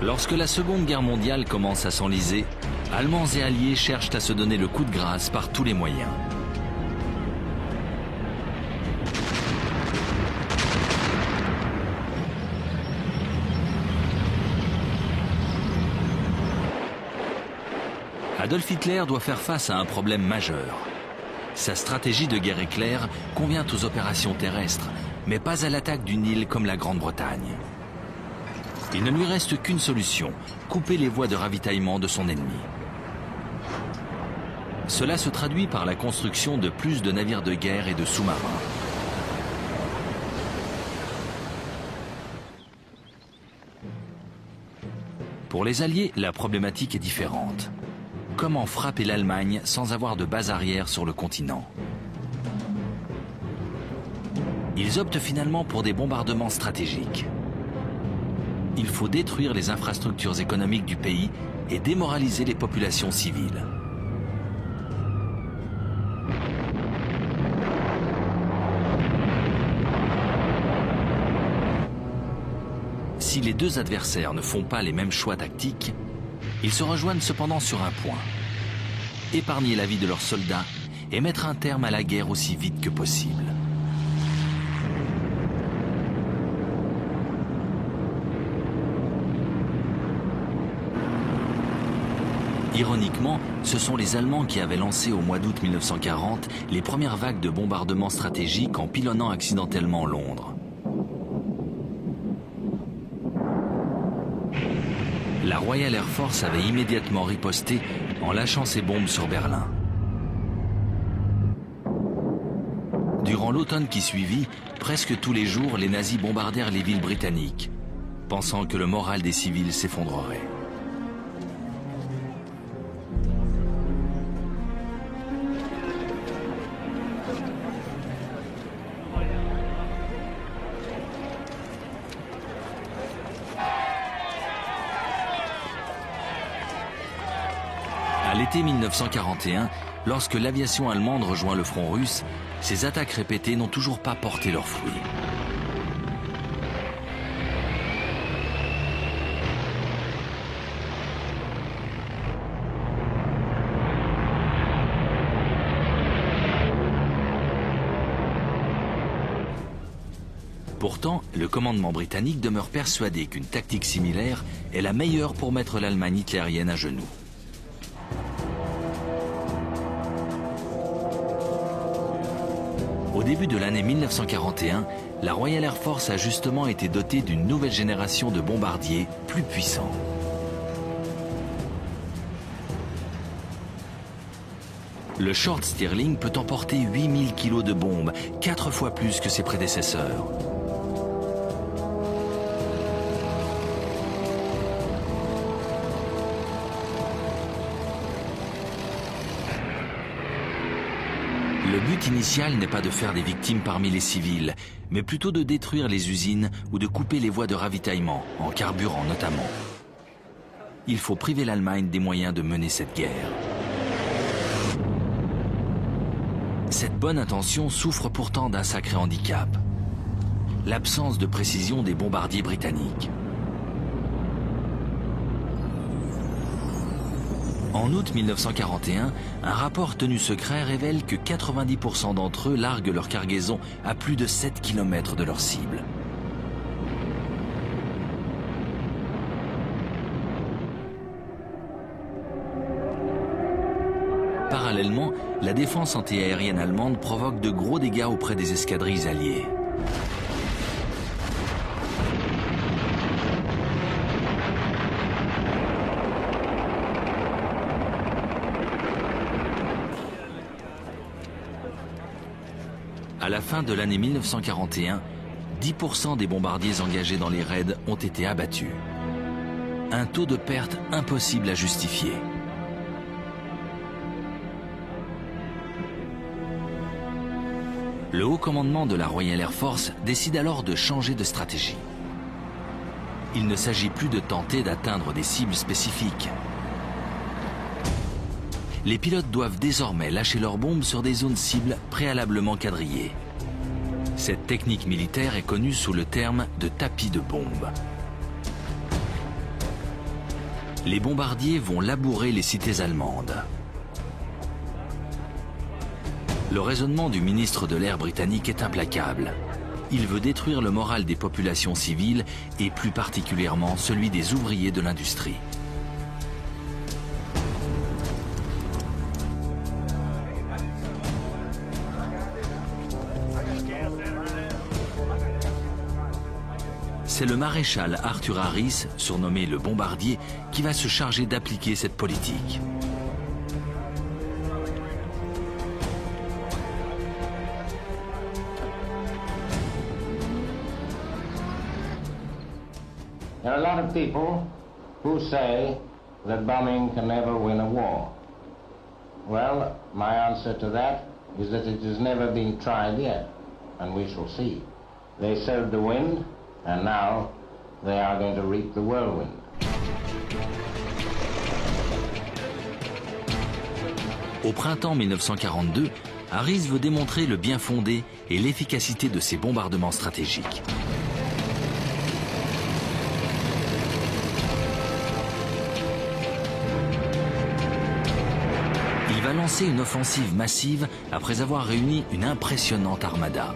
Lorsque la Seconde Guerre mondiale commence à s'enliser, Allemands et Alliés cherchent à se donner le coup de grâce par tous les moyens. Adolf Hitler doit faire face à un problème majeur. Sa stratégie de guerre éclair convient aux opérations terrestres, mais pas à l'attaque d'une île comme la Grande-Bretagne. Il ne lui reste qu'une solution, couper les voies de ravitaillement de son ennemi. Cela se traduit par la construction de plus de navires de guerre et de sous-marins. Pour les Alliés, la problématique est différente. Comment frapper l'Allemagne sans avoir de base arrière sur le continent? Ils optent finalement pour des bombardements stratégiques. Il faut détruire les infrastructures économiques du pays et démoraliser les populations civiles. Si les deux adversaires ne font pas les mêmes choix tactiques, ils se rejoignent cependant sur un point: épargner la vie de leurs soldats et mettre un terme à la guerre aussi vite que possible. Ironiquement, ce sont les Allemands qui avaient lancé au mois d'août 1940 les premières vagues de bombardements stratégiques en pilonnant accidentellement Londres. La Royal Air Force avait immédiatement riposté en lâchant ses bombes sur Berlin. Durant l'automne qui suivit, presque tous les jours, les nazis bombardèrent les villes britanniques, pensant que le moral des civils s'effondrerait. À l'été 1941, lorsque l'aviation allemande rejoint le front russe, ces attaques répétées n'ont toujours pas porté leurs fruits. Pourtant, le commandement britannique demeure persuadé qu'une tactique similaire est la meilleure pour mettre l'Allemagne hitlérienne à genoux. Au début de l'année 1941, la Royal Air Force a justement été dotée d'une nouvelle génération de bombardiers plus puissants. Le Short Stirling peut emporter 8000 kg de bombes, 4 fois plus que ses prédécesseurs. Le but initial n'est pas de faire des victimes parmi les civils, mais plutôt de détruire les usines ou de couper les voies de ravitaillement, en carburant notamment. Il faut priver l'Allemagne des moyens de mener cette guerre. Cette bonne intention souffre pourtant d'un sacré handicap: l'absence de précision des bombardiers britanniques. En août 1941, un rapport tenu secret révèle que 90% d'entre eux larguent leur cargaison à plus de 7 km de leur cible. Parallèlement, la défense antiaérienne allemande provoque de gros dégâts auprès des escadrilles alliées. À la fin de l'année 1941, 10% des bombardiers engagés dans les raids ont été abattus. Un taux de perte impossible à justifier. Le haut commandement de la Royal Air Force décide alors de changer de stratégie. Il ne s'agit plus de tenter d'atteindre des cibles spécifiques. Les pilotes doivent désormais lâcher leurs bombes sur des zones cibles préalablement quadrillées. Cette technique militaire est connue sous le terme de tapis de bombes. Les bombardiers vont labourer les cités allemandes. Le raisonnement du ministre de l'Air britannique est implacable. Il veut détruire le moral des populations civiles et plus particulièrement celui des ouvriers de l'industrie. C'est le maréchal Arthur Harris, surnommé le Bombardier, qui va se charger d'appliquer cette politique. There are a lot of people who say that bombing can never win a war. Well, my answer to that is that it has never been tried yet, and we shall see. They sowed the wind, and now they are going to reap the whirlwind. Au printemps 1942, Harris veut démontrer le bien fondé et l'efficacité de ces bombardements stratégiques. Il va lancer une offensive massive après avoir réuni une impressionnante armada.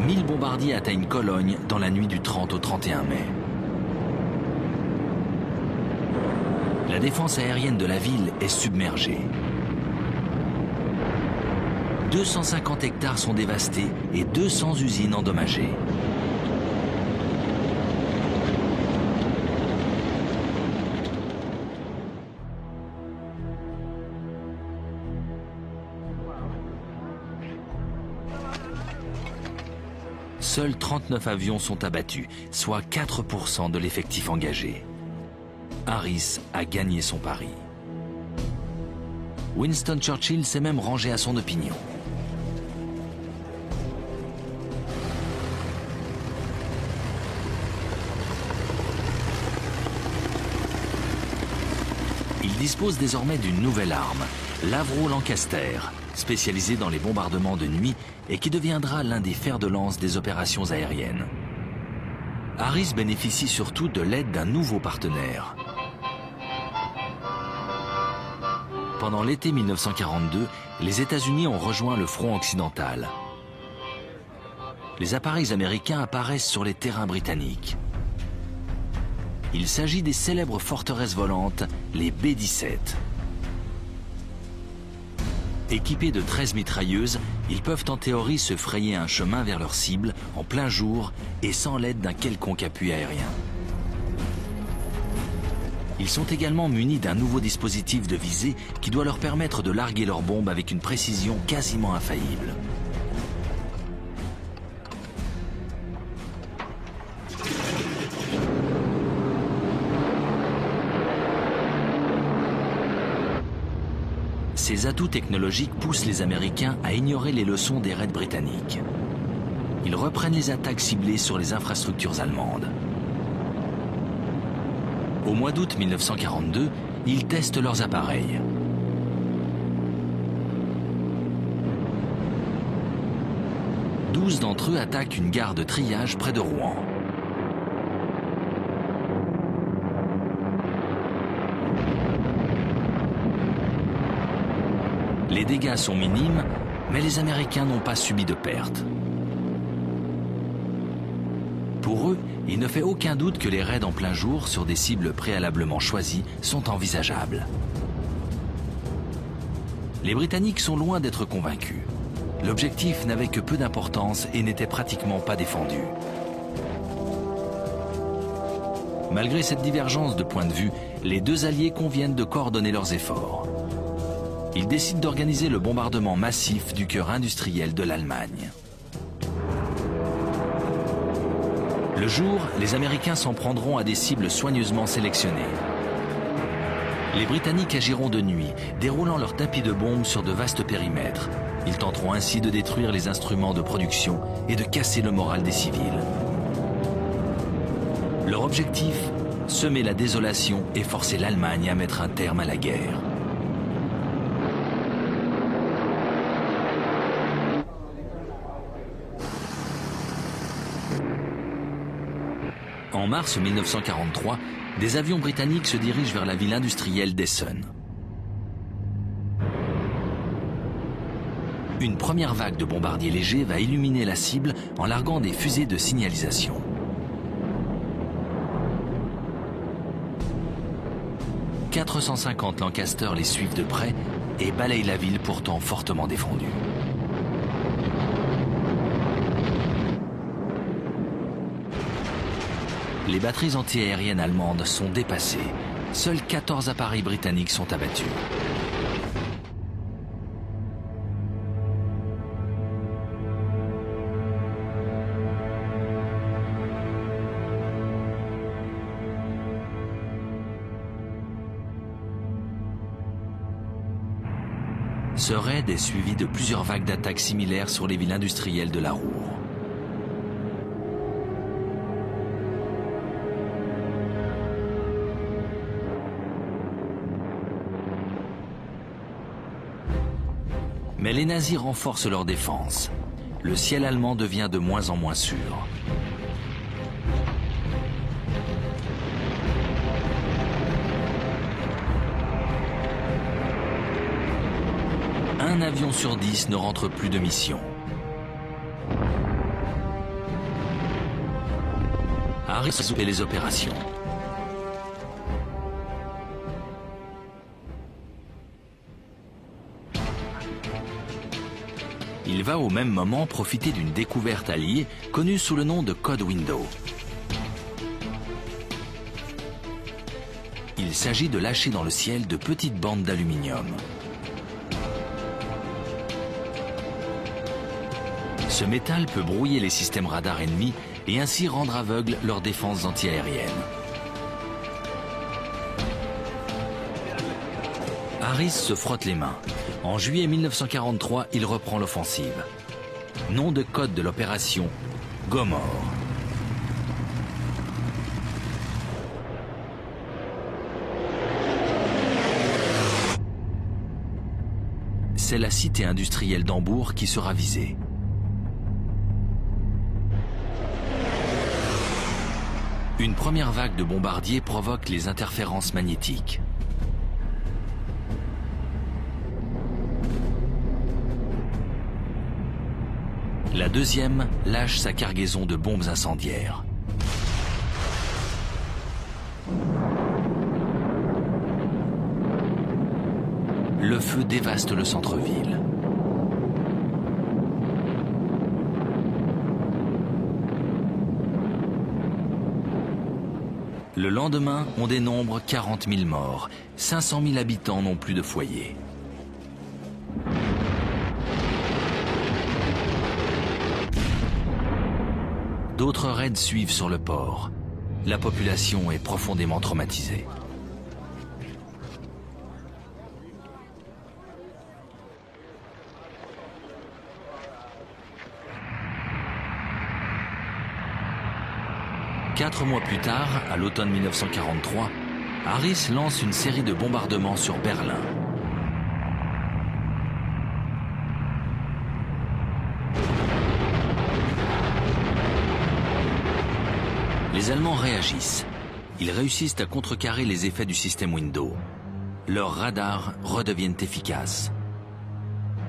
1000 bombardiers atteignent Cologne dans la nuit du 30 au 31 mai. La défense aérienne de la ville est submergée. 250 hectares sont dévastés et 200 usines endommagées. Seuls 39 avions sont abattus, soit 4% de l'effectif engagé. Harris a gagné son pari. Winston Churchill s'est même rangé à son opinion. Il dispose désormais d'une nouvelle arme, l'Avro Lancaster, spécialisé dans les bombardements de nuit et qui deviendra l'un des fers de lance des opérations aériennes. Harris bénéficie surtout de l'aide d'un nouveau partenaire. Pendant l'été 1942, les États-Unis ont rejoint le front occidental. Les appareils américains apparaissent sur les terrains britanniques. Il s'agit des célèbres forteresses volantes, les B-17. Équipés de 13 mitrailleuses, ils peuvent en théorie se frayer un chemin vers leur cible en plein jour et sans l'aide d'un quelconque appui aérien. Ils sont également munis d'un nouveau dispositif de visée qui doit leur permettre de larguer leurs bombes avec une précision quasiment infaillible. Ces atouts technologiques poussent les Américains à ignorer les leçons des raids britanniques. Ils reprennent les attaques ciblées sur les infrastructures allemandes. Au mois d'août 1942, ils testent leurs appareils. « 12 d'entre eux attaquent une gare de triage près de Rouen. Les dégâts sont minimes, mais les Américains n'ont pas subi de pertes. Pour eux, il ne fait aucun doute que les raids en plein jour sur des cibles préalablement choisies sont envisageables. Les Britanniques sont loin d'être convaincus. L'objectif n'avait que peu d'importance et n'était pratiquement pas défendu. Malgré cette divergence de point de vue, les deux alliés conviennent de coordonner leurs efforts. Ils décident d'organiser le bombardement massif du cœur industriel de l'Allemagne. Le jour, les Américains s'en prendront à des cibles soigneusement sélectionnées. Les Britanniques agiront de nuit, déroulant leurs tapis de bombes sur de vastes périmètres. Ils tenteront ainsi de détruire les instruments de production et de casser le moral des civils. Leur objectif, semer la désolation et forcer l'Allemagne à mettre un terme à la guerre. En mars 1943, des avions britanniques se dirigent vers la ville industrielle d'Essen. Une première vague de bombardiers légers va illuminer la cible en larguant des fusées de signalisation. « 450 Lancaster les suivent de près et balayent la ville pourtant fortement défendue. Les batteries antiaériennes allemandes sont dépassées. Seuls 14 appareils britanniques sont abattus. Ce raid est suivi de plusieurs vagues d'attaques similaires sur les villes industrielles de la Ruhr. Mais les nazis renforcent leur défense. Le ciel allemand devient de moins en moins sûr. Un avion sur 10 ne rentre plus de mission. Harris et les opérations. Il va au même moment profiter d'une découverte alliée connue sous le nom de Code Window. Il s'agit de lâcher dans le ciel de petites bandes d'aluminium. Ce métal peut brouiller les systèmes radars ennemis et ainsi rendre aveugles leurs défenses antiaériennes. Harris se frotte les mains. En juillet 1943, il reprend l'offensive. Nom de code de l'opération, Gomorrhe. C'est la cité industrielle d'Hambourg qui sera visée. Une première vague de bombardiers provoque les interférences magnétiques. La deuxième lâche sa cargaison de bombes incendiaires. Le feu dévaste le centre-ville. Le lendemain, on dénombre 40 000 morts. 500 000 habitants n'ont plus de foyer. D'autres raids suivent sur le port. La population est profondément traumatisée. Quatre mois plus tard, à l'automne 1943, Harris lance une série de bombardements sur Berlin. Les Allemands réagissent. Ils réussissent à contrecarrer les effets du système Window. Leurs radars redeviennent efficaces.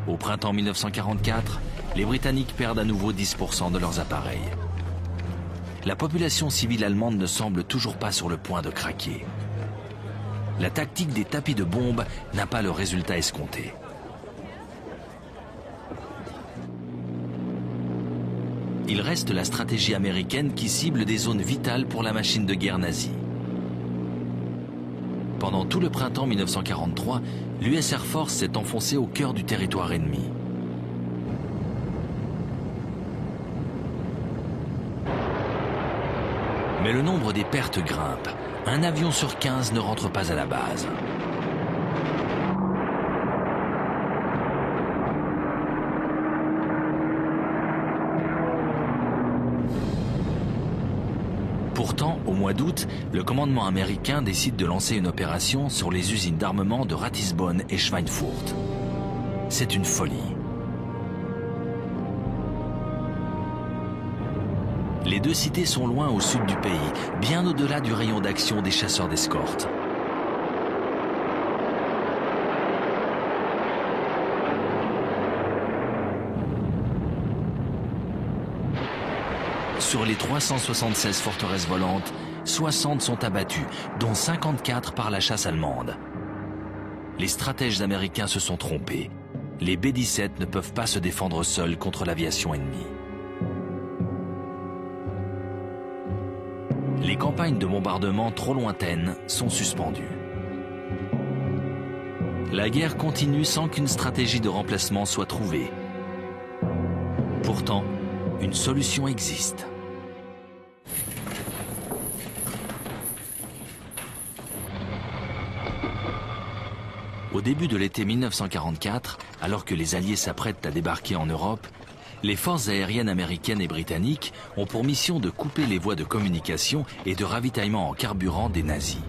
Au printemps 1944, les Britanniques perdent à nouveau 10% de leurs appareils. La population civile allemande ne semble toujours pas sur le point de craquer. La tactique des tapis de bombes n'a pas le résultat escompté. Il reste la stratégie américaine qui cible des zones vitales pour la machine de guerre nazie. Pendant tout le printemps 1943, l'US Air Force s'est enfoncée au cœur du territoire ennemi. Mais le nombre des pertes grimpe. Un avion sur 15 ne rentre pas à la base. Pourtant, au mois d'août, le commandement américain décide de lancer une opération sur les usines d'armement de Ratisbonne et Schweinfurt. C'est une folie. Les deux cités sont loin au sud du pays, bien au-delà du rayon d'action des chasseurs d'escorte. Sur les 376 forteresses volantes, 60 sont abattues, dont 54 par la chasse allemande. Les stratèges américains se sont trompés. Les B-17 ne peuvent pas se défendre seuls contre l'aviation ennemie. Les campagnes de bombardement trop lointaines sont suspendues. La guerre continue sans qu'une stratégie de remplacement soit trouvée. Pourtant, une solution existe. Au début de l'été 1944, alors que les Alliés s'apprêtent à débarquer en Europe, les forces aériennes américaines et britanniques ont pour mission de couper les voies de communication et de ravitaillement en carburant des nazis.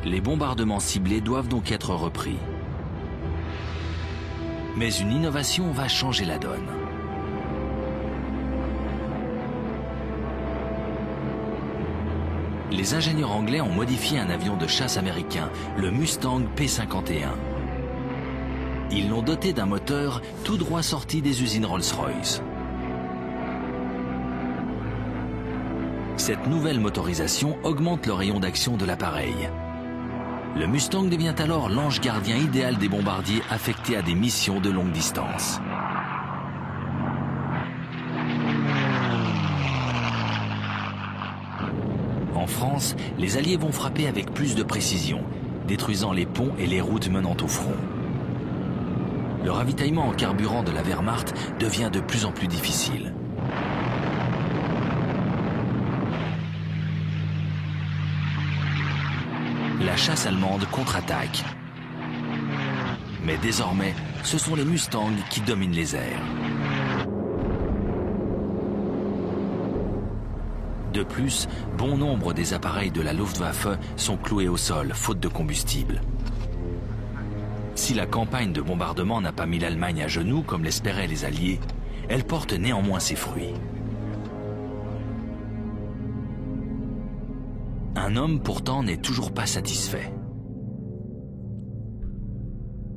Les bombardements ciblés doivent donc être repris. Mais une innovation va changer la donne. Les ingénieurs anglais ont modifié un avion de chasse américain, le Mustang P-51. Ils l'ont doté d'un moteur tout droit sorti des usines Rolls-Royce. Cette nouvelle motorisation augmente le rayon d'action de l'appareil. Le Mustang devient alors l'ange gardien idéal des bombardiers affectés à des missions de longue distance. En France, les Alliés vont frapper avec plus de précision, détruisant les ponts et les routes menant au front. Le ravitaillement en carburant de la Wehrmacht devient de plus en plus difficile. La chasse allemande contre-attaque. Mais désormais, ce sont les Mustangs qui dominent les airs. De plus, bon nombre des appareils de la Luftwaffe sont cloués au sol, faute de combustible. Si la campagne de bombardement n'a pas mis l'Allemagne à genoux, comme l'espéraient les Alliés, elle porte néanmoins ses fruits. Un homme, pourtant, n'est toujours pas satisfait.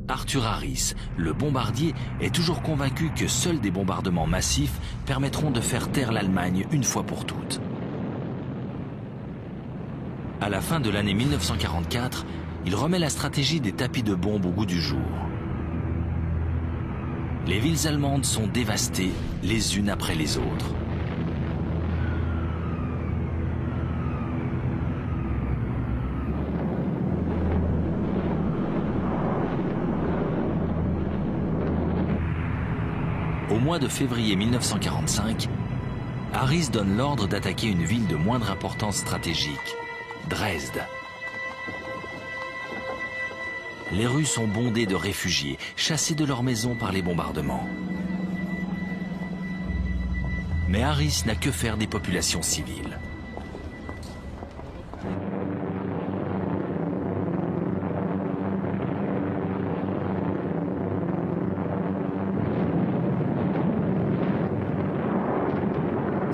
Arthur Harris, le bombardier, est toujours convaincu que seuls des bombardements massifs permettront de faire taire l'Allemagne une fois pour toutes. À la fin de l'année 1944, il remet la stratégie des tapis de bombes au goût du jour. Les villes allemandes sont dévastées les unes après les autres. Au mois de février 1945, Harris donne l'ordre d'attaquer une ville de moindre importance stratégique, Dresde. Les rues sont bondées de réfugiés, chassés de leurs maisons par les bombardements. Mais Harris n'a que faire des populations civiles.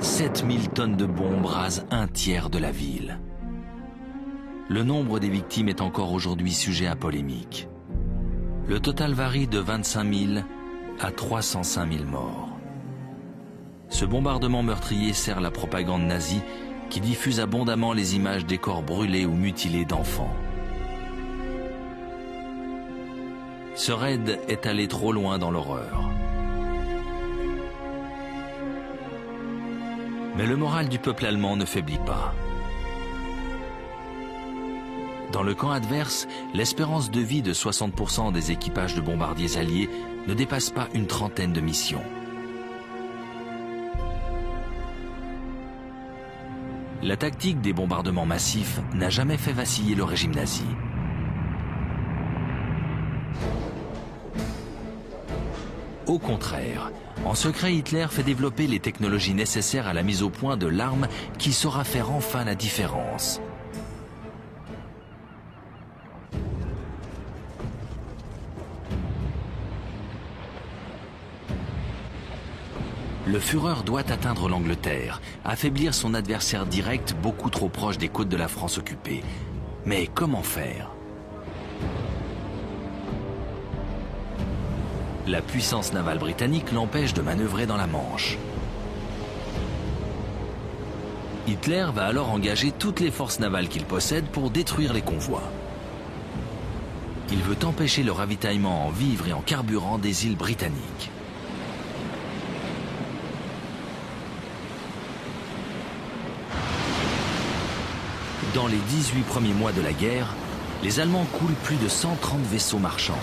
« 7000 tonnes de bombes rasent un tiers de la ville. Le nombre des victimes est encore aujourd'hui sujet à polémique. Le total varie de 25 000 à 305 000 morts. Ce bombardement meurtrier sert la propagande nazie qui diffuse abondamment les images des corps brûlés ou mutilés d'enfants. Ce raid est allé trop loin dans l'horreur. Mais le moral du peuple allemand ne faiblit pas. Dans le camp adverse, l'espérance de vie de 60% des équipages de bombardiers alliés ne dépasse pas une trentaine de missions. La tactique des bombardements massifs n'a jamais fait vaciller le régime nazi. Au contraire, en secret, Hitler fait développer les technologies nécessaires à la mise au point de l'arme qui saura faire enfin la différence. Le Führer doit atteindre l'Angleterre, affaiblir son adversaire direct beaucoup trop proche des côtes de la France occupée. Mais comment faire? La puissance navale britannique l'empêche de manœuvrer dans la Manche. Hitler va alors engager toutes les forces navales qu'il possède pour détruire les convois. Il veut empêcher le ravitaillement en vivres et en carburant des îles britanniques. Dans les 18 premiers mois de la guerre, les Allemands coulent plus de 130 vaisseaux marchands.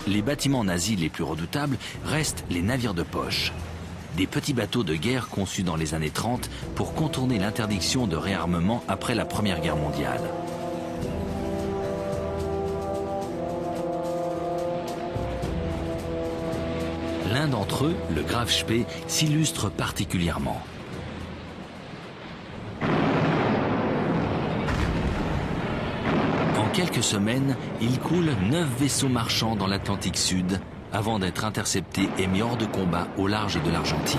Les bâtiments nazis les plus redoutables restent les navires de poche. Des petits bateaux de guerre conçus dans les années 30 pour contourner l'interdiction de réarmement après la Première Guerre mondiale. L'un d'entre eux, le Graf Spee, s'illustre particulièrement. En quelques semaines, il coule 9 vaisseaux marchands dans l'Atlantique Sud avant d'être intercepté et mis hors de combat au large de l'Argentine.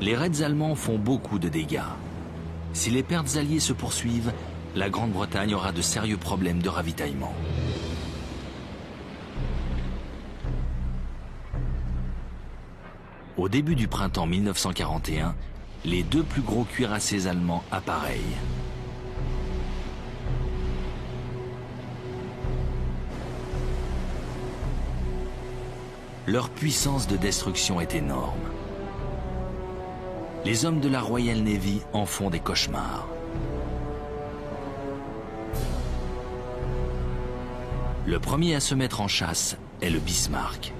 Les raids allemands font beaucoup de dégâts. Si les pertes alliées se poursuivent, la Grande-Bretagne aura de sérieux problèmes de ravitaillement. Au début du printemps 1941, les 2 plus gros cuirassés allemands appareillent. Leur puissance de destruction est énorme. Les hommes de la Royal Navy en font des cauchemars. Le premier à se mettre en chasse est le Bismarck.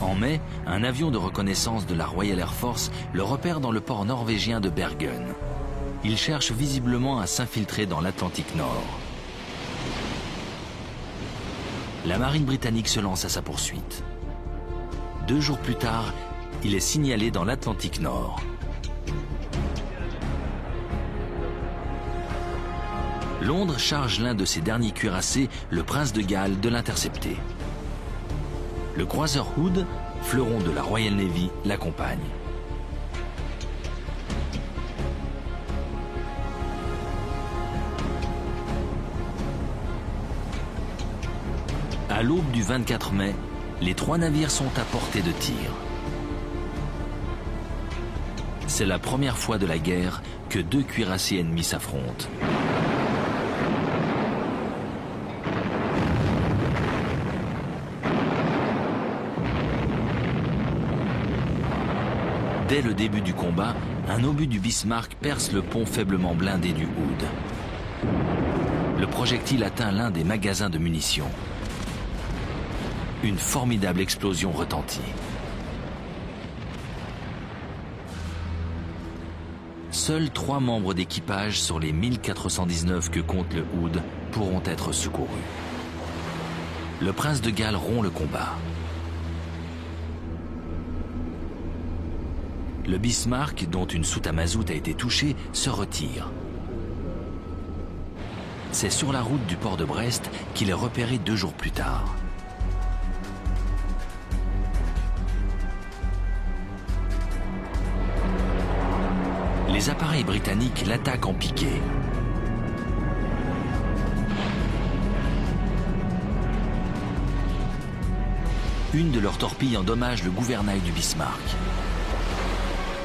En mai, un avion de reconnaissance de la Royal Air Force le repère dans le port norvégien de Bergen. Il cherche visiblement à s'infiltrer dans l'Atlantique Nord. La marine britannique se lance à sa poursuite. 2 jours plus tard, il est signalé dans l'Atlantique Nord. Londres charge l'un de ses derniers cuirassés, le Prince de Galles, de l'intercepter. Le croiseur Hood, fleuron de la Royal Navy, l'accompagne. À l'aube du 24 mai, les 3 navires sont à portée de tir. C'est la première fois de la guerre que 2 cuirassés ennemis s'affrontent. Dès le début du combat, un obus du Bismarck perce le pont faiblement blindé du Hood. Le projectile atteint l'un des magasins de munitions. Une formidable explosion retentit. Seuls 3 membres d'équipage sur les 1419 que compte le Hood pourront être secourus. Le Prince de Galles rompt le combat. Le Bismarck, dont une soute à mazout a été touchée, se retire. C'est sur la route du port de Brest qu'il est repéré 2 jours plus tard. Les appareils britanniques l'attaquent en piqué. Une de leurs torpilles endommage le gouvernail du Bismarck.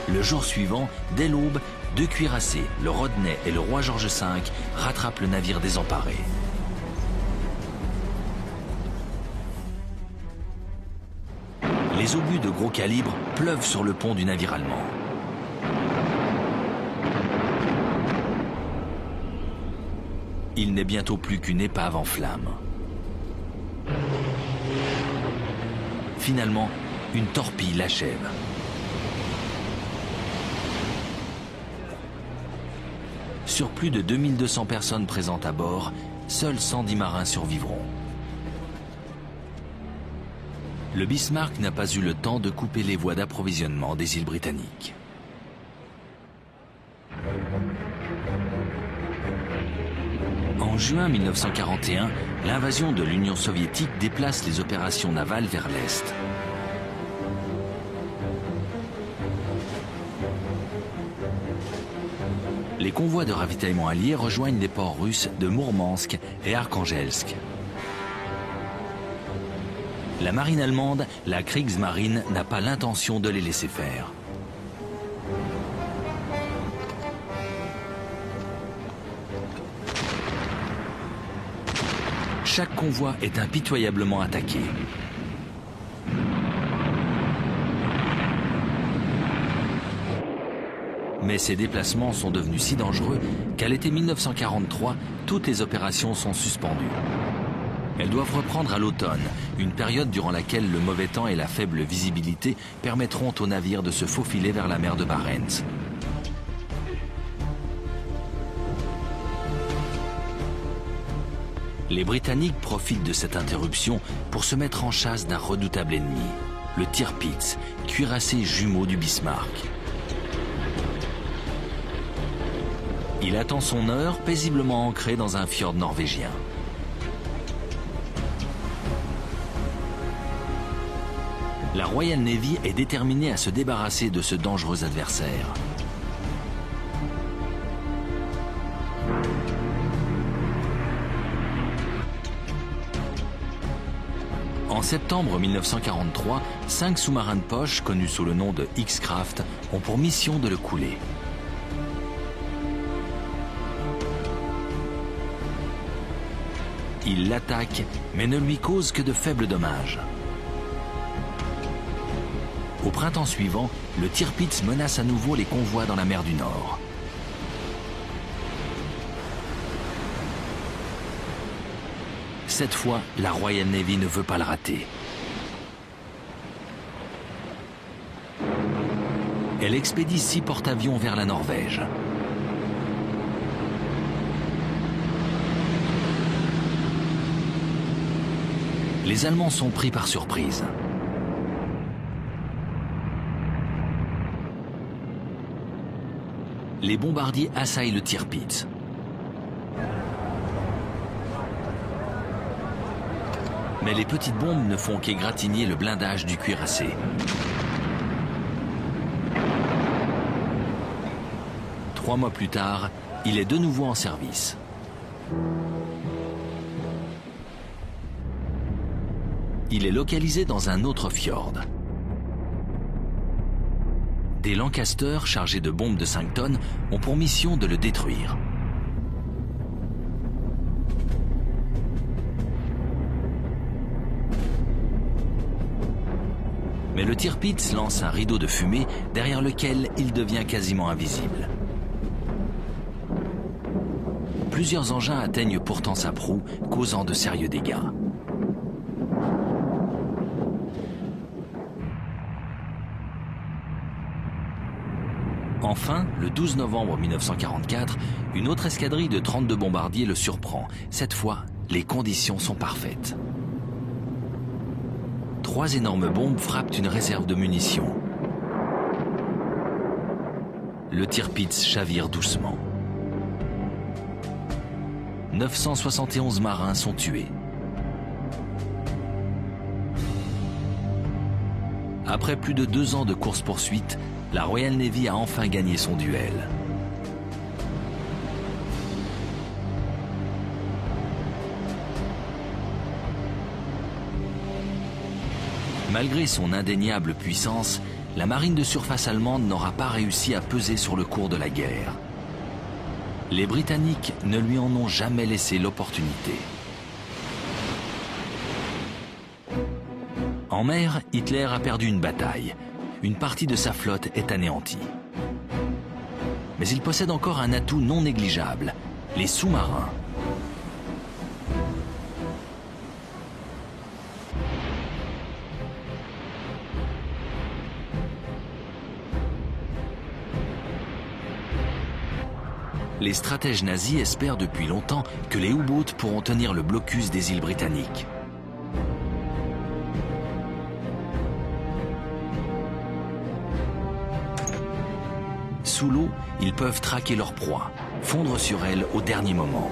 Le jour suivant, dès l'aube, 2 cuirassés, le Rodney et le Roi George V, rattrapent le navire désemparé. Les obus de gros calibre pleuvent sur le pont du navire allemand. Il n'est bientôt plus qu'une épave en flammes. Finalement, une torpille l'achève. Sur plus de 2200 personnes présentes à bord, seuls 110 marins survivront. Le Bismarck n'a pas eu le temps de couper les voies d'approvisionnement des îles britanniques. En juin 1941, l'invasion de l'Union soviétique déplace les opérations navales vers l'Est. Les convois de ravitaillement alliés rejoignent les ports russes de Mourmansk et Arkhangelsk. La marine allemande, la Kriegsmarine, n'a pas l'intention de les laisser faire. Chaque convoi est impitoyablement attaqué. Mais ces déplacements sont devenus si dangereux qu'à l'été 1943, toutes les opérations sont suspendues. Elles doivent reprendre à l'automne, une période durant laquelle le mauvais temps et la faible visibilité permettront aux navires de se faufiler vers la mer de Barents. Les Britanniques profitent de cette interruption pour se mettre en chasse d'un redoutable ennemi, le Tirpitz, cuirassé jumeau du Bismarck. Il attend son heure paisiblement ancré dans un fjord norvégien. La Royal Navy est déterminée à se débarrasser de ce dangereux adversaire. En septembre 1943, 5 sous-marins de poche, connus sous le nom de X-Craft, ont pour mission de le couler. Ils l'attaquent, mais ne lui causent que de faibles dommages. Au printemps suivant, le Tirpitz menace à nouveau les convois dans la mer du Nord. Cette fois, la Royal Navy ne veut pas le rater. Elle expédie 6 porte-avions vers la Norvège. Les Allemands sont pris par surprise. Les bombardiers assaillent le Tirpitz. Mais les petites bombes ne font qu'égratigner le blindage du cuirassé. Trois mois plus tard, il est de nouveau en service. Il est localisé dans un autre fjord. Des Lancaster chargés de bombes de 5 tonnes ont pour mission de le détruire. Mais le Tirpitz lance un rideau de fumée derrière lequel il devient quasiment invisible. Plusieurs engins atteignent pourtant sa proue, causant de sérieux dégâts. Enfin, le 12 novembre 1944, une autre escadrille de 32 bombardiers le surprend. Cette fois, les conditions sont parfaites. 3 énormes bombes frappent une réserve de munitions. Le Tirpitz chavire doucement. 971 marins sont tués. Après plus de 2 ans de course-poursuite, la Royal Navy a enfin gagné son duel. Malgré son indéniable puissance, la marine de surface allemande n'aura pas réussi à peser sur le cours de la guerre. Les Britanniques ne lui en ont jamais laissé l'opportunité. En mer, Hitler a perdu une bataille. Une partie de sa flotte est anéantie. Mais il possède encore un atout non négligeable, les sous-marins. Les stratèges nazis espèrent depuis longtemps que les U-boats pourront tenir le blocus des îles britanniques. Sous l'eau, ils peuvent traquer leur proie, fondre sur elle au dernier moment.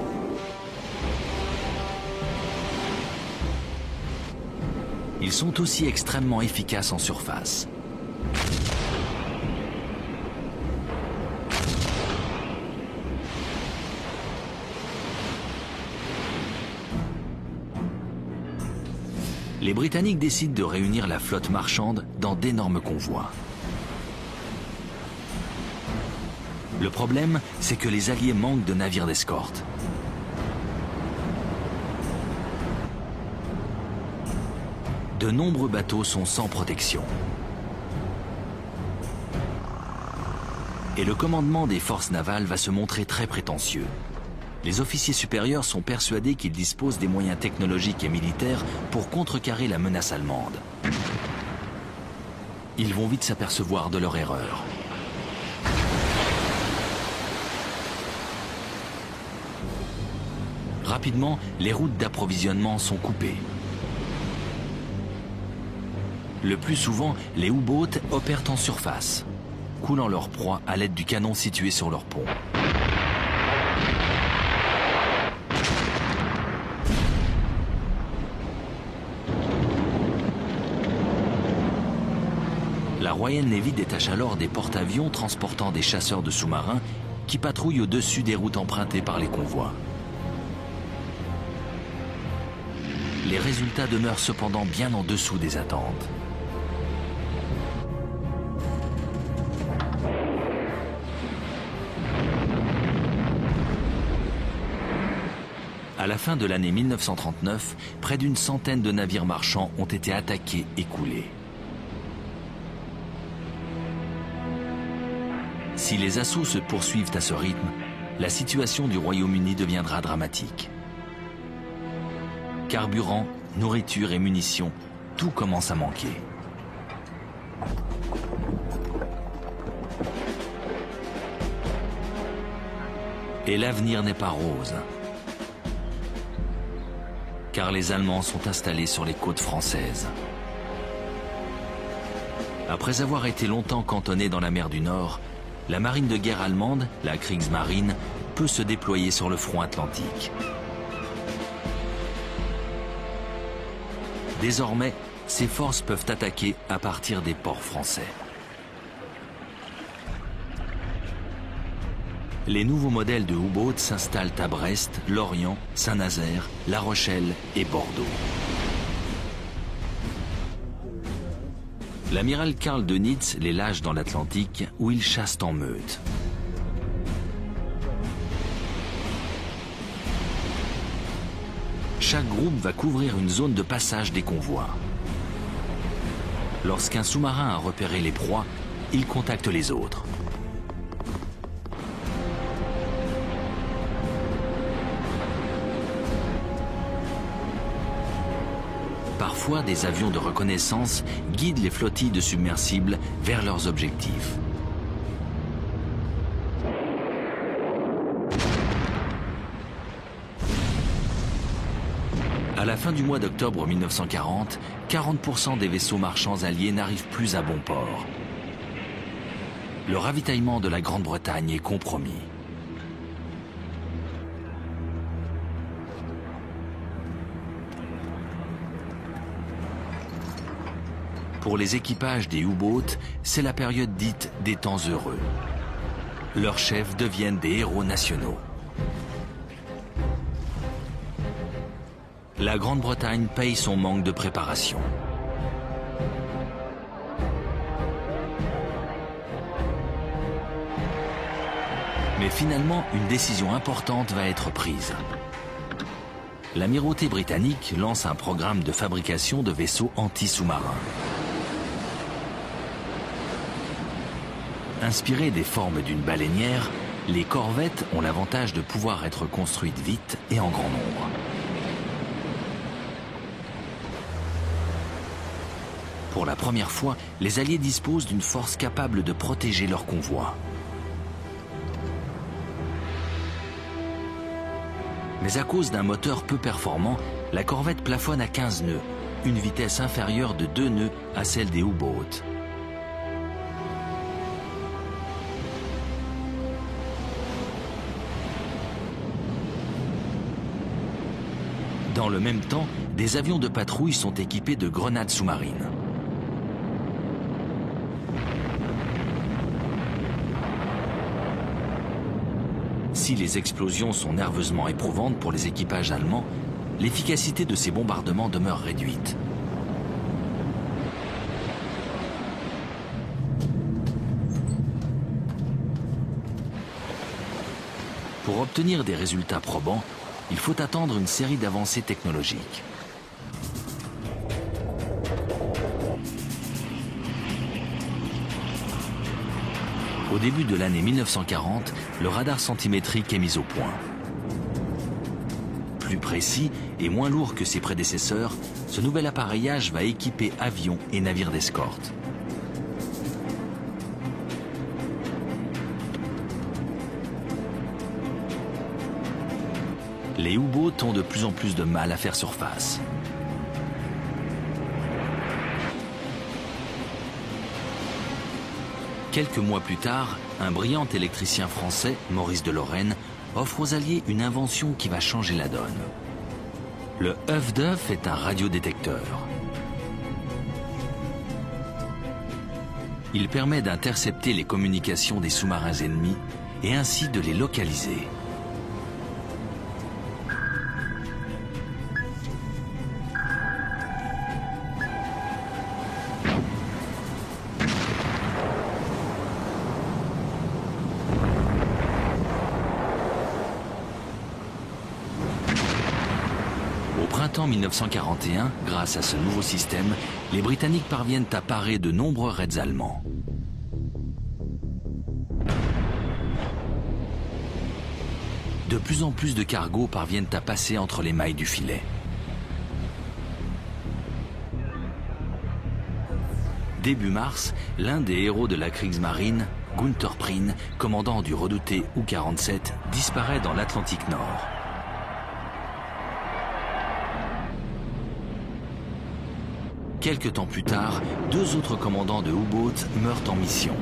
Ils sont aussi extrêmement efficaces en surface. Les Britanniques décident de réunir la flotte marchande dans d'énormes convois. Le problème, c'est que les Alliés manquent de navires d'escorte. De nombreux bateaux sont sans protection. Et le commandement des forces navales va se montrer très prétentieux. Les officiers supérieurs sont persuadés qu'ils disposent des moyens technologiques et militaires pour contrecarrer la menace allemande. Ils vont vite s'apercevoir de leur erreur. Rapidement, les routes d'approvisionnement sont coupées. Le plus souvent, les U-boats opèrent en surface, coulant leur proie à l'aide du canon situé sur leur pont. La Royal Navy détache alors des porte-avions transportant des chasseurs de sous-marins qui patrouillent au-dessus des routes empruntées par les convois. Les résultats demeurent cependant bien en dessous des attentes. À la fin de l'année 1939, près d'une centaine de navires marchands ont été attaqués et coulés. Si les assauts se poursuivent à ce rythme, la situation du Royaume-Uni deviendra dramatique. Carburant, nourriture et munitions, tout commence à manquer. Et l'avenir n'est pas rose. Car les Allemands sont installés sur les côtes françaises. Après avoir été longtemps cantonnés dans la mer du Nord, la marine de guerre allemande, la Kriegsmarine, peut se déployer sur le front atlantique. Désormais, ces forces peuvent attaquer à partir des ports français. Les nouveaux modèles de U-boats s'installent à Brest, Lorient, Saint-Nazaire, La Rochelle et Bordeaux. L'amiral Karl Dönitz les lâche dans l'Atlantique où ils chassent en meute. Chaque groupe va couvrir une zone de passage des convois. Lorsqu'un sous-marin a repéré les proies, il contacte les autres. Parfois, des avions de reconnaissance guident les flottilles de submersibles vers leurs objectifs. À la fin du mois d'octobre 1940, 40% des vaisseaux marchands alliés n'arrivent plus à bon port. Le ravitaillement de la Grande-Bretagne est compromis. Pour les équipages des U-boats, c'est la période dite des temps heureux. Leurs chefs deviennent des héros nationaux. La Grande-Bretagne paye son manque de préparation. Mais finalement, une décision importante va être prise. L'amirauté britannique lance un programme de fabrication de vaisseaux anti-sous-marins. Inspirées des formes d'une baleinière, les corvettes ont l'avantage de pouvoir être construites vite et en grand nombre. Pour la première fois, les Alliés disposent d'une force capable de protéger leur convoi. Mais à cause d'un moteur peu performant, la corvette plafonne à 15 nœuds, une vitesse inférieure de 2 nœuds à celle des U-boats. Dans le même temps, des avions de patrouille sont équipés de grenades sous-marines. Si les explosions sont nerveusement éprouvantes pour les équipages allemands, l'efficacité de ces bombardements demeure réduite. Pour obtenir des résultats probants, il faut attendre une série d'avancées technologiques. Au début de l'année 1940, le radar centimétrique est mis au point. Plus précis et moins lourd que ses prédécesseurs, ce nouvel appareillage va équiper avions et navires d'escorte. Les U-boats ont de plus en plus de mal à faire surface. Quelques mois plus tard, un brillant électricien français, Maurice de Lorraine, offre aux Alliés une invention qui va changer la donne. Le œuf d'œuf est un radiodétecteur. Il permet d'intercepter les communications des sous-marins ennemis et ainsi de les localiser. En 1941, grâce à ce nouveau système, les Britanniques parviennent à parer de nombreux raids allemands. De plus en plus de cargos parviennent à passer entre les mailles du filet. Début mars, l'un des héros de la Kriegsmarine, Günther Prien, commandant du redouté U-47, disparaît dans l'Atlantique Nord. Quelque temps plus tard, 2 autres commandants de U-boats meurent en mission.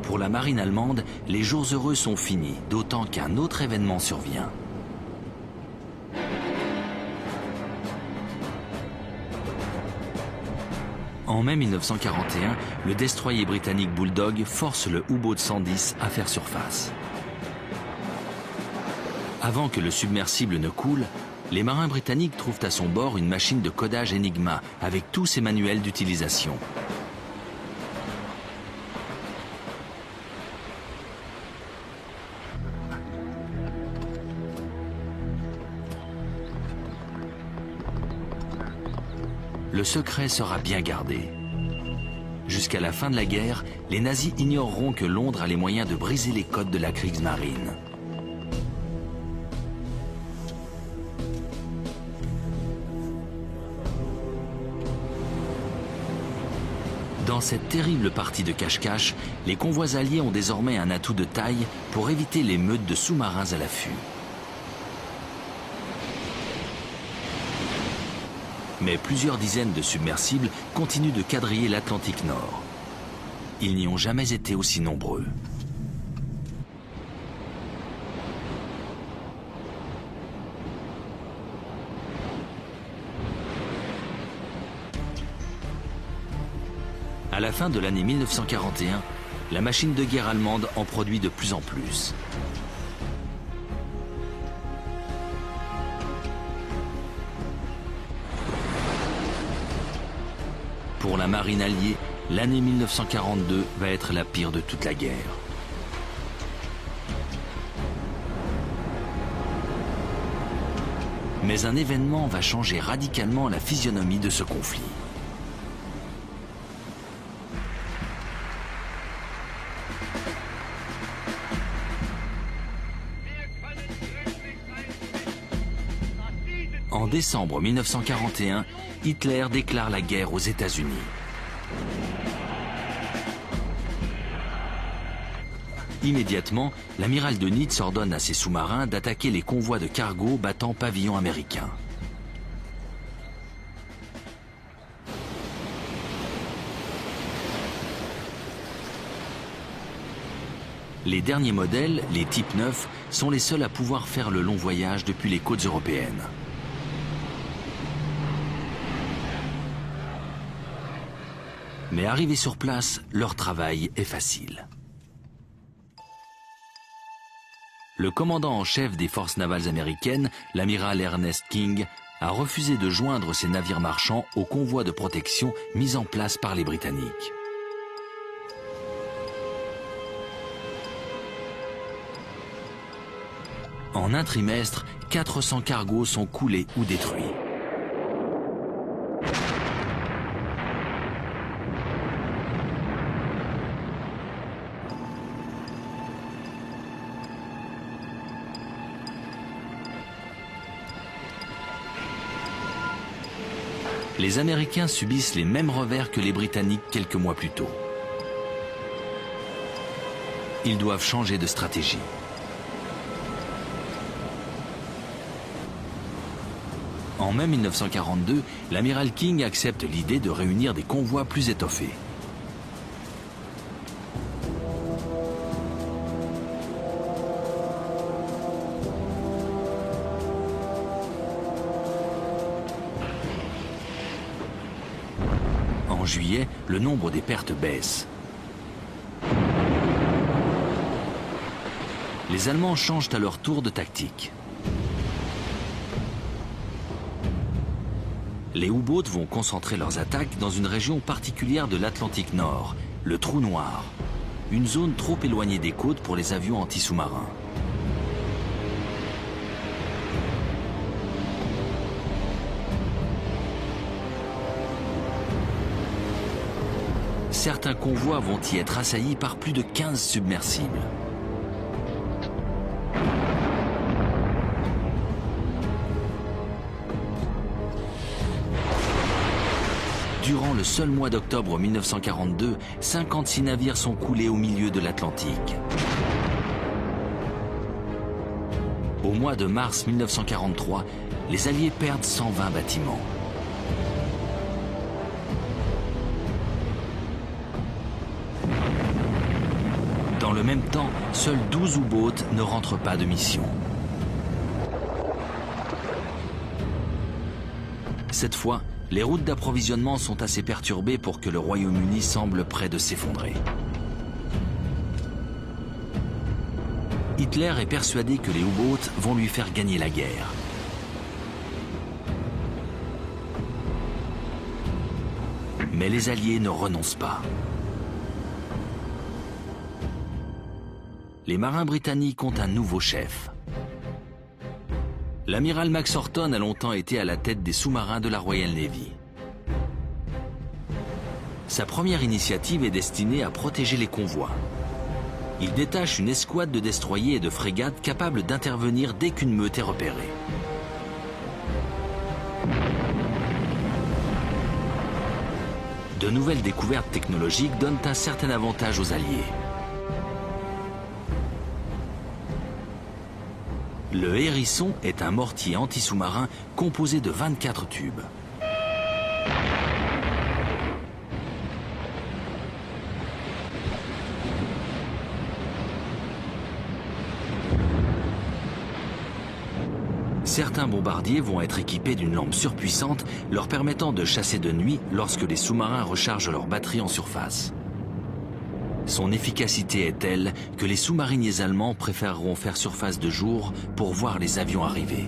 Pour la marine allemande, les jours heureux sont finis, d'autant qu'un autre événement survient. En mai 1941, le destroyer britannique Bulldog force le U-boat 110 à faire surface. Avant que le submersible ne coule, les marins britanniques trouvent à son bord une machine de codage Enigma avec tous ses manuels d'utilisation. Le secret sera bien gardé. Jusqu'à la fin de la guerre, les nazis ignoreront que Londres a les moyens de briser les codes de la Kriegsmarine. Dans cette terrible partie de cache-cache, les convois alliés ont désormais un atout de taille pour éviter les meutes de sous-marins à l'affût. Mais plusieurs dizaines de submersibles continuent de quadriller l'Atlantique Nord. Ils n'y ont jamais été aussi nombreux. À la fin de l'année 1941, la machine de guerre allemande en produit de plus en plus. Pour la marine alliée, l'année 1942 va être la pire de toute la guerre. Mais un événement va changer radicalement la physionomie de ce conflit. En décembre 1941, Hitler déclare la guerre aux États-Unis. Immédiatement, l'amiral Dönitz ordonne à ses sous-marins d'attaquer les convois de cargo battant pavillon américain. Les derniers modèles, les types 9, sont les seuls à pouvoir faire le long voyage depuis les côtes européennes. Mais arrivés sur place, leur travail est facile. Le commandant en chef des forces navales américaines, l'amiral Ernest King, a refusé de joindre ses navires marchands au convoi de protection mis en place par les Britanniques. En un trimestre, 400 cargos sont coulés ou détruits. Les Américains subissent les mêmes revers que les Britanniques quelques mois plus tôt. Ils doivent changer de stratégie. En mai 1942, l'amiral King accepte l'idée de réunir des convois plus étoffés. En juillet, le nombre des pertes baisse. Les Allemands changent à leur tour de tactique. Les U-boats vont concentrer leurs attaques dans une région particulière de l'Atlantique Nord, le Trou Noir, une zone trop éloignée des côtes pour les avions anti-sous-marins. Certains convois vont y être assaillis par plus de 15 submersibles. Durant le seul mois d'octobre 1942, 56 navires sont coulés au milieu de l'Atlantique. Au mois de mars 1943, les Alliés perdent 120 bâtiments. Dans le même temps, seuls 12 U-boats ne rentrent pas de mission. Cette fois, les routes d'approvisionnement sont assez perturbées pour que le Royaume-Uni semble près de s'effondrer. Hitler est persuadé que les U-boats vont lui faire gagner la guerre. Mais les Alliés ne renoncent pas. Les marins britanniques ont un nouveau chef. L'amiral Max Horton a longtemps été à la tête des sous-marins de la Royal Navy. Sa première initiative est destinée à protéger les convois. Il détache une escouade de destroyers et de frégates capables d'intervenir dès qu'une meute est repérée. De nouvelles découvertes technologiques donnent un certain avantage aux Alliés. Le Hérisson est un mortier anti-sous-marin composé de 24 tubes. Certains bombardiers vont être équipés d'une lampe surpuissante leur permettant de chasser de nuit lorsque les sous-marins rechargent leurs batteries en surface. Son efficacité est telle que les sous-mariniers allemands préféreront faire surface de jour pour voir les avions arriver.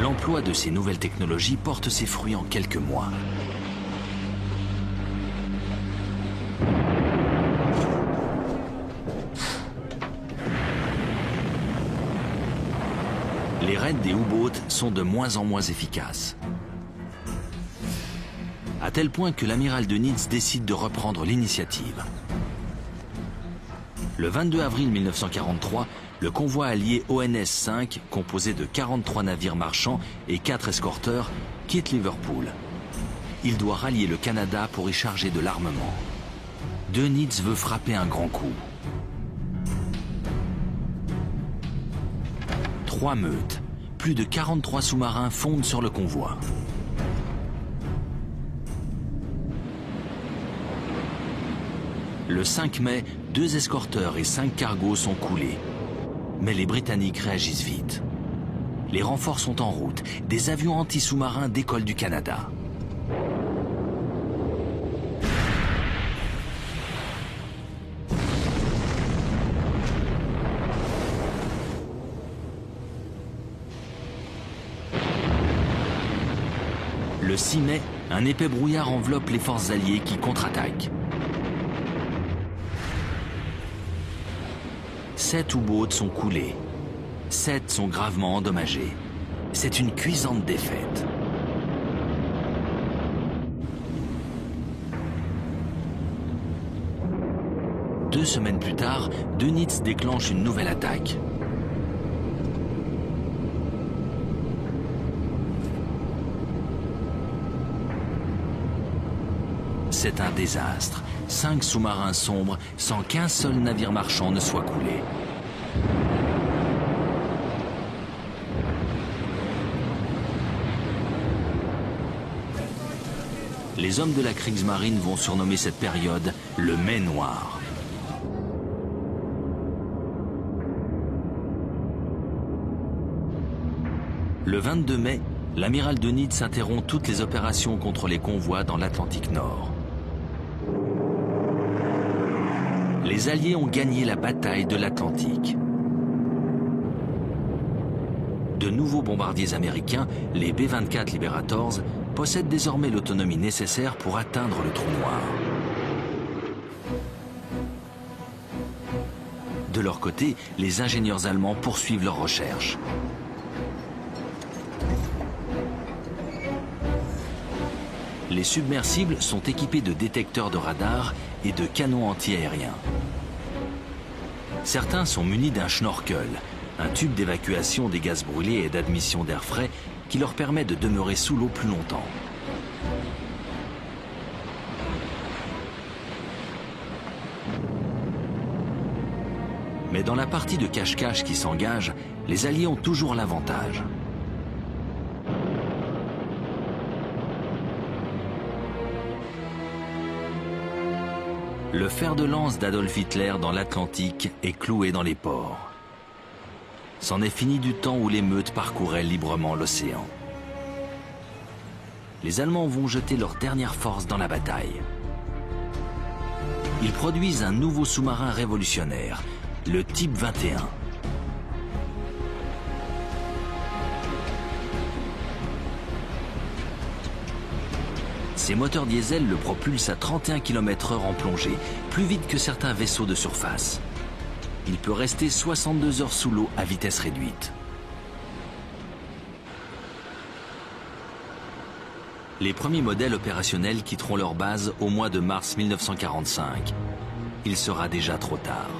L'emploi de ces nouvelles technologies porte ses fruits en quelques mois. Les raids des U-boats sont de moins en moins efficaces. À tel point que l'amiral Dönitz décide de reprendre l'initiative. Le 22 avril 1943, le convoi allié ONS-5, composé de 43 navires marchands et 4 escorteurs, quitte Liverpool. Il doit rallier le Canada pour y charger de l'armement. Dönitz veut frapper un grand coup. 3 meutes. Plus de 43 sous-marins fondent sur le convoi. Le 5 mai, 2 escorteurs et 5 cargos sont coulés. Mais les Britanniques réagissent vite. Les renforts sont en route. Des avions anti-sous-marins décollent du Canada. Le 6 mai, un épais brouillard enveloppe les forces alliées qui contre-attaquent. 7 U-boats sont coulés. 7 sont gravement endommagés. C'est une cuisante défaite. Deux semaines plus tard, Dönitz déclenche une nouvelle attaque. C'est un désastre. 5 sous-marins sombres sans qu'un seul navire marchand ne soit coulé. Les hommes de la Kriegsmarine vont surnommer cette période le Mai noir. Le 22 mai, l'amiral Dönitz interrompt toutes les opérations contre les convois dans l'Atlantique Nord. Les Alliés ont gagné la bataille de l'Atlantique. De nouveaux bombardiers américains, les B-24 Liberators, possèdent désormais l'autonomie nécessaire pour atteindre le trou noir. De leur côté, les ingénieurs allemands poursuivent leurs recherches. Les submersibles sont équipés de détecteurs de radar et de canons antiaériens. Certains sont munis d'un schnorkel, un tube d'évacuation des gaz brûlés et d'admission d'air frais qui leur permet de demeurer sous l'eau plus longtemps. Mais dans la partie de cache-cache qui s'engage, les Alliés ont toujours l'avantage. Le fer de lance d'Adolf Hitler dans l'Atlantique est cloué dans les ports. C'en est fini du temps où les meutes parcouraient librement l'océan. Les Allemands vont jeter leur dernière force dans la bataille. Ils produisent un nouveau sous-marin révolutionnaire, le Type 21. Ces moteurs diesel le propulsent à 31 km/h en plongée, plus vite que certains vaisseaux de surface. Il peut rester 62 heures sous l'eau à vitesse réduite. Les premiers modèles opérationnels quitteront leur base au mois de mars 1945. Il sera déjà trop tard.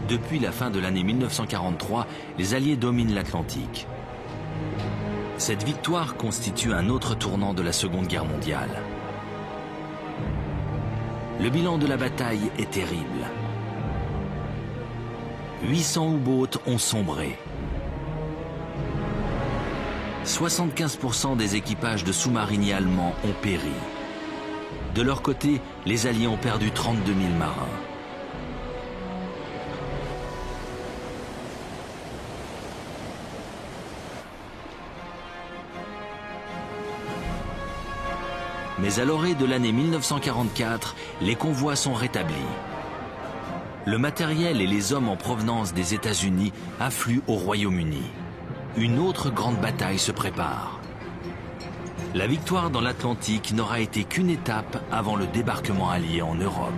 Depuis la fin de l'année 1943, les Alliés dominent l'Atlantique. Cette victoire constitue un autre tournant de la Seconde Guerre mondiale. Le bilan de la bataille est terrible. 800 U-boats ont sombré. 75% des équipages de sous-mariniers allemands ont péri. De leur côté, les Alliés ont perdu 32 000 marins. Mais à l'orée de l'année 1944, les convois sont rétablis. Le matériel et les hommes en provenance des États-Unis affluent au Royaume-Uni. Une autre grande bataille se prépare. La victoire dans l'Atlantique n'aura été qu'une étape avant le débarquement allié en Europe.